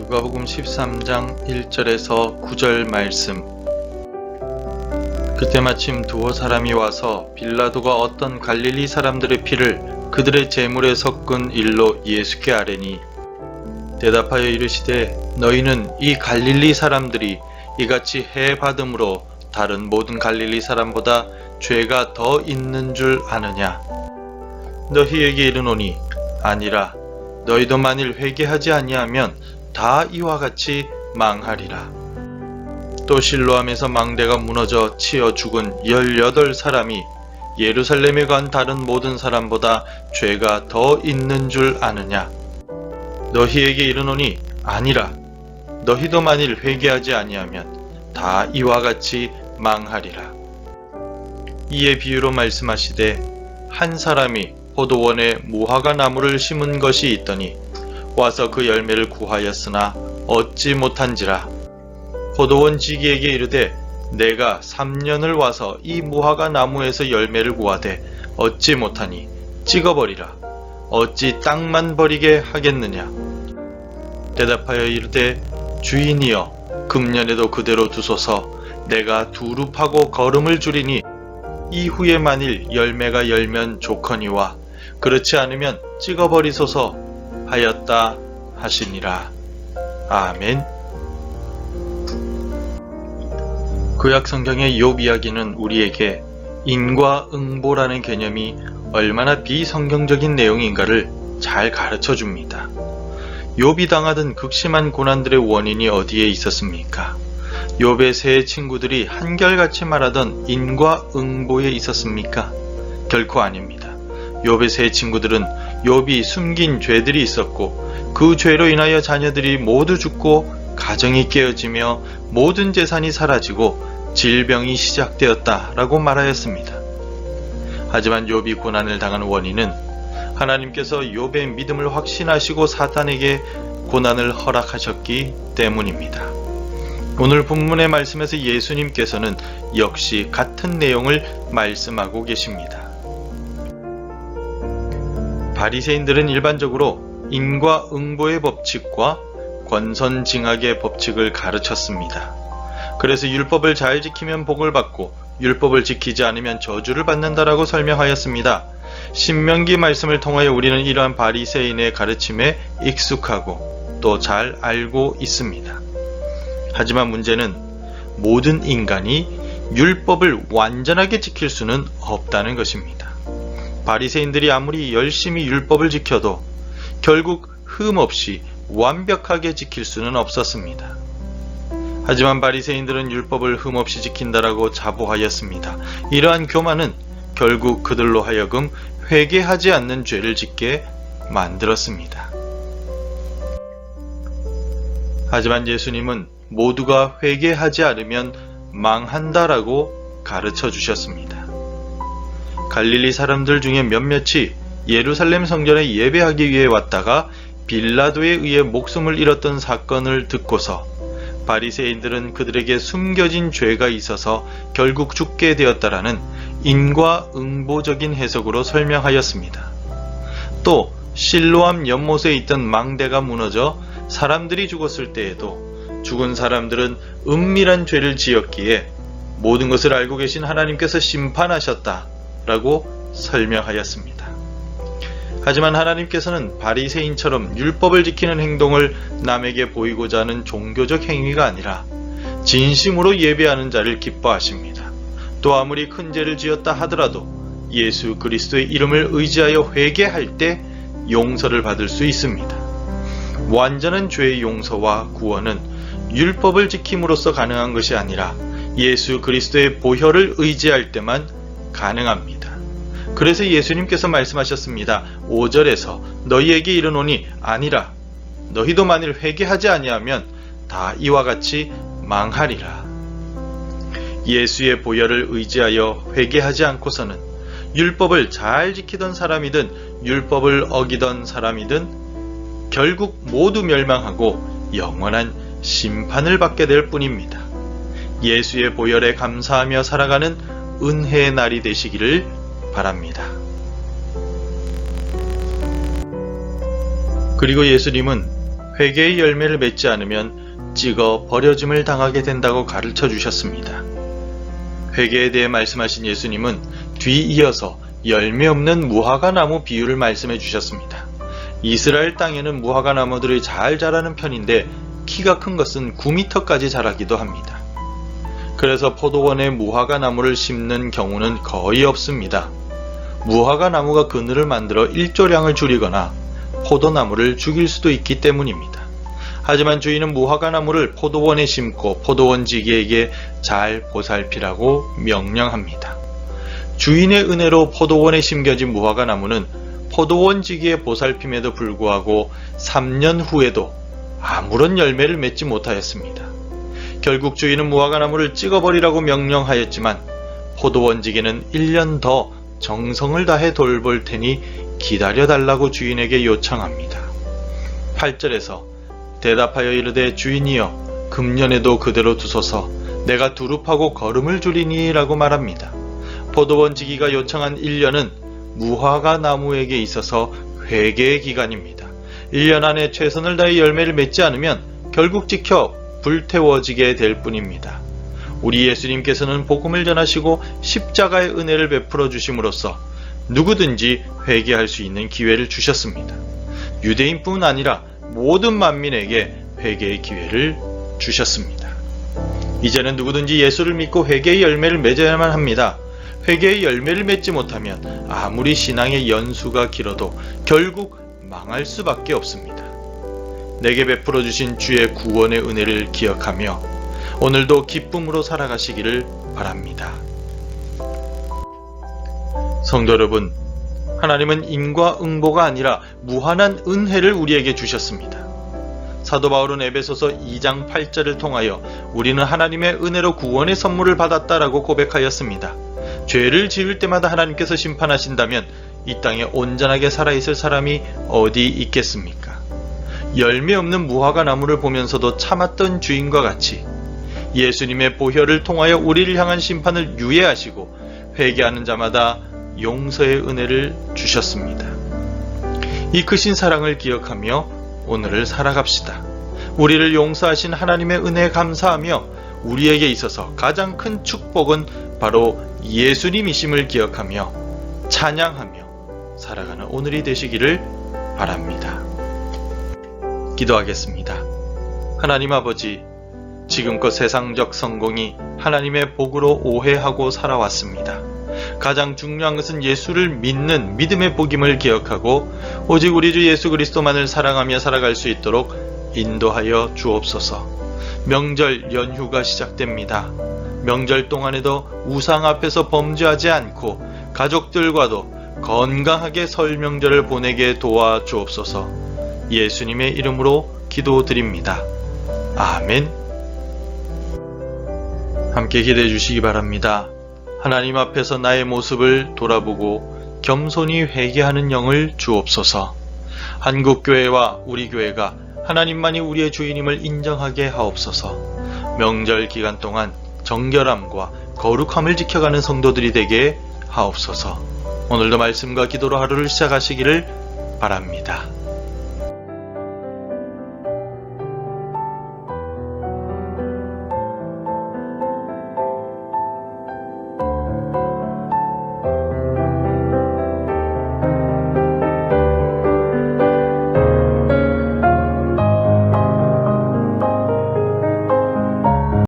누가복음 13장 1절에서 9절 말씀. 그때 마침 두어 사람이 와서 빌라도가 어떤 갈릴리 사람들의 피를 그들의 제물에 섞은 일로 예수께 아뢰니, 대답하여 이르시되 너희는 이 갈릴리 사람들이 이같이 해 받음으로 다른 모든 갈릴리 사람보다 죄가 더 있는 줄 아느냐? 너희에게 이르노니 아니라. 너희도 만일 회개하지 아니하면 다 이와 같이 망하리라. 또 실로암에서 망대가 무너져 치여 죽은 18사람이 예루살렘에 간 다른 모든 사람보다 죄가 더 있는 줄 아느냐? 너희에게 이르노니 아니라. 너희도 만일 회개하지 아니하면 다 이와 같이 망하리라. 이에 비유로 말씀하시되 한 사람이 포도원에 무화과 나무를 심은 것이 있더니 와서 그 열매를 구하였으나 얻지 못한지라. 포도원 지기에게 이르되 내가 3년을 와서 이 무화과 나무에서 열매를 구하되 얻지 못하니 찍어버리라. 어찌 땅만 버리게 하겠느냐? 대답하여 이르되 주인이여, 금년에도 그대로 두소서. 내가 두루 파고 거름을 줄이니 이후에 만일 열매가 열면 좋거니와 그렇지 않으면 찍어버리소서 하였다 하시니라. 아멘. 구약 성경의 욥 이야기는 우리에게 인과응보라는 개념이 얼마나 비성경적인 내용인가를 잘 가르쳐 줍니다. 욥이 당하던 극심한 고난들의 원인이 어디에 있었습니까? 욥의 세 친구들이 한결같이 말하던 인과응보에 있었습니까? 결코 아닙니다. 욥의 세 친구들은 욥이 숨긴 죄들이 있었고 그 죄로 인하여 자녀들이 모두 죽고 가정이 깨어지며 모든 재산이 사라지고 질병이 시작되었다라고 말하였습니다. 하지만 욥이 고난을 당한 원인은 하나님께서 욥의 믿음을 확신하시고 사탄에게 고난을 허락하셨기 때문입니다. 오늘 본문의 말씀에서 예수님께서는 역시 같은 내용을 말씀하고 계십니다. 바리새인들은 일반적으로 인과응보의 법칙과 권선징악의 법칙을 가르쳤습니다. 그래서 율법을 잘 지키면 복을 받고 율법을 지키지 않으면 저주를 받는다라고 설명하였습니다. 신명기 말씀을 통하여 우리는 이러한 바리새인의 가르침에 익숙하고 또 잘 알고 있습니다. 하지만 문제는 모든 인간이 율법을 완전하게 지킬 수는 없다는 것입니다. 바리새인들이 아무리 열심히 율법을 지켜도 결국 흠없이 완벽하게 지킬 수는 없었습니다. 하지만 바리새인들은 율법을 흠없이 지킨다라고 자부하였습니다. 이러한 교만은 결국 그들로 하여금 회개하지 않는 죄를 짓게 만들었습니다. 하지만 예수님은 모두가 회개하지 않으면 망한다라고 가르쳐 주셨습니다. 갈릴리 사람들 중에 몇몇이 예루살렘 성전에 예배하기 위해 왔다가 빌라도에 의해 목숨을 잃었던 사건을 듣고서 바리새인들은 그들에게 숨겨진 죄가 있어서 결국 죽게 되었다라는 인과응보적인 해석으로 설명하였습니다. 또 실로암 연못에 있던 망대가 무너져 사람들이 죽었을 때에도 죽은 사람들은 은밀한 죄를 지었기에 모든 것을 알고 계신 하나님께서 심판하셨다라고 설명하였습니다. 하지만 하나님께서는 바리새인처럼 율법을 지키는 행동을 남에게 보이고자 하는 종교적 행위가 아니라 진심으로 예배하는 자를 기뻐하십니다. 또 아무리 큰 죄를 지었다 하더라도 예수 그리스도의 이름을 의지하여 회개할 때 용서를 받을 수 있습니다. 완전한 죄의 용서와 구원은 율법을 지킴으로써 가능한 것이 아니라 예수 그리스도의 보혈을 의지할 때만 가능합니다. 그래서 예수님께서 말씀하셨습니다. 5절에서 너희에게 이르노니 아니라. 너희도 만일 회개하지 아니하면 다 이와 같이 망하리라. 예수의 보혈을 의지하여 회개하지 않고서는 율법을 잘 지키던 사람이든 율법을 어기던 사람이든 결국 모두 멸망하고 영원한 심판을 받게 될 뿐입니다. 예수의 보혈에 감사하며 살아가는 은혜의 날이 되시기를 바랍니다. 그리고 예수님은 회개의 열매를 맺지 않으면 찍어 버려짐을 당하게 된다고 가르쳐 주셨습니다. 회개에 대해 말씀하신 예수님은 뒤이어서 열매 없는 무화과 나무 비유를 말씀해 주셨습니다. 이스라엘 땅에는 무화과 나무들이 잘 자라는 편인데 키가 큰 것은 9m까지 자라기도 합니다. 그래서 포도원에 무화과 나무를 심는 경우는 거의 없습니다. 무화과 나무가 그늘을 만들어 일조량을 줄이거나 포도나무를 죽일 수도 있기 때문입니다. 하지만 주인은 무화과 나무를 포도원에 심고 포도원지기에게 잘 보살피라고 명령합니다. 주인의 은혜로 포도원에 심겨진 무화과 나무는 포도원지기의 보살핌에도 불구하고 3년 후에도 아무런 열매를 맺지 못하였습니다. 결국 주인은 무화과 나무를 찍어버리라고 명령하였지만 포도원지기는 1년 더 정성을 다해 돌볼 테니 기다려달라고 주인에게 요청합니다. 8절에서 대답하여 이르되 주인이여 금년에도 그대로 두소서 내가 두릅하고 거름을 줄이니 라고 말합니다. 포도원지기가 요청한 1년은 무화과 나무에게 있어서 회개의 기간입니다. 1년 안에 최선을 다해 열매를 맺지 않으면 결국 찍혀 불태워지게 될 뿐입니다. 우리 예수님께서는 복음을 전하시고 십자가의 은혜를 베풀어 주심으로써 누구든지 회개할 수 있는 기회를 주셨습니다. 유대인뿐 아니라 모든 만민에게 회개의 기회를 주셨습니다. 이제는 누구든지 예수를 믿고 회개의 열매를 맺어야만 합니다. 회개의 열매를 맺지 못하면 아무리 신앙의 연수가 길어도 결국 망할 수밖에 없습니다. 내게 베풀어 주신 주의 구원의 은혜를 기억하며 오늘도 기쁨으로 살아가시기를 바랍니다. 성도 여러분, 하나님은 인과응보가 아니라 무한한 은혜를 우리에게 주셨습니다. 사도 바울은 에베소서 2장 8절을 통하여 우리는 하나님의 은혜로 구원의 선물을 받았다라고 고백하였습니다. 죄를 지을 때마다 하나님께서 심판하신다면 이 땅에 온전하게 살아있을 사람이 어디 있겠습니까? 열매 없는 무화과 나무를 보면서도 참았던 주인과 같이 예수님의 보혈을 통하여 우리를 향한 심판을 유예하시고 회개하는 자마다 용서의 은혜를 주셨습니다. 이 크신 사랑을 기억하며 오늘을 살아갑시다. 우리를 용서하신 하나님의 은혜에 감사하며 우리에게 있어서 가장 큰 축복은 바로 예수님이심을 기억하며 찬양하며 살아가는 오늘이 되시기를 바랍니다. 기도하겠습니다. 하나님 아버지, 지금껏 세상적 성공이 하나님의 복으로 오해하고 살아왔습니다. 가장 중요한 것은 예수를 믿는 믿음의 복임을 기억하고 오직 우리 주 예수 그리스도만을 사랑하며 살아갈 수 있도록 인도하여 주옵소서. 명절 연휴가 시작됩니다. 명절 동안에도 우상 앞에서 범죄하지 않고 가족들과도 건강하게 설 명절을 보내게 도와 주옵소서. 예수님의 이름으로 기도드립니다. 아멘. 함께 기도해 주시기 바랍니다. 하나님 앞에서 나의 모습을 돌아보고 겸손히 회개하는 영을 주옵소서. 한국교회와 우리 교회가 하나님만이 우리의 주인임을 인정하게 하옵소서. 명절 기간 동안 정결함과 거룩함을 지켜가는 성도들이 되게 하옵소서. 오늘도 말씀과 기도로 하루를 시작하시기를 바랍니다.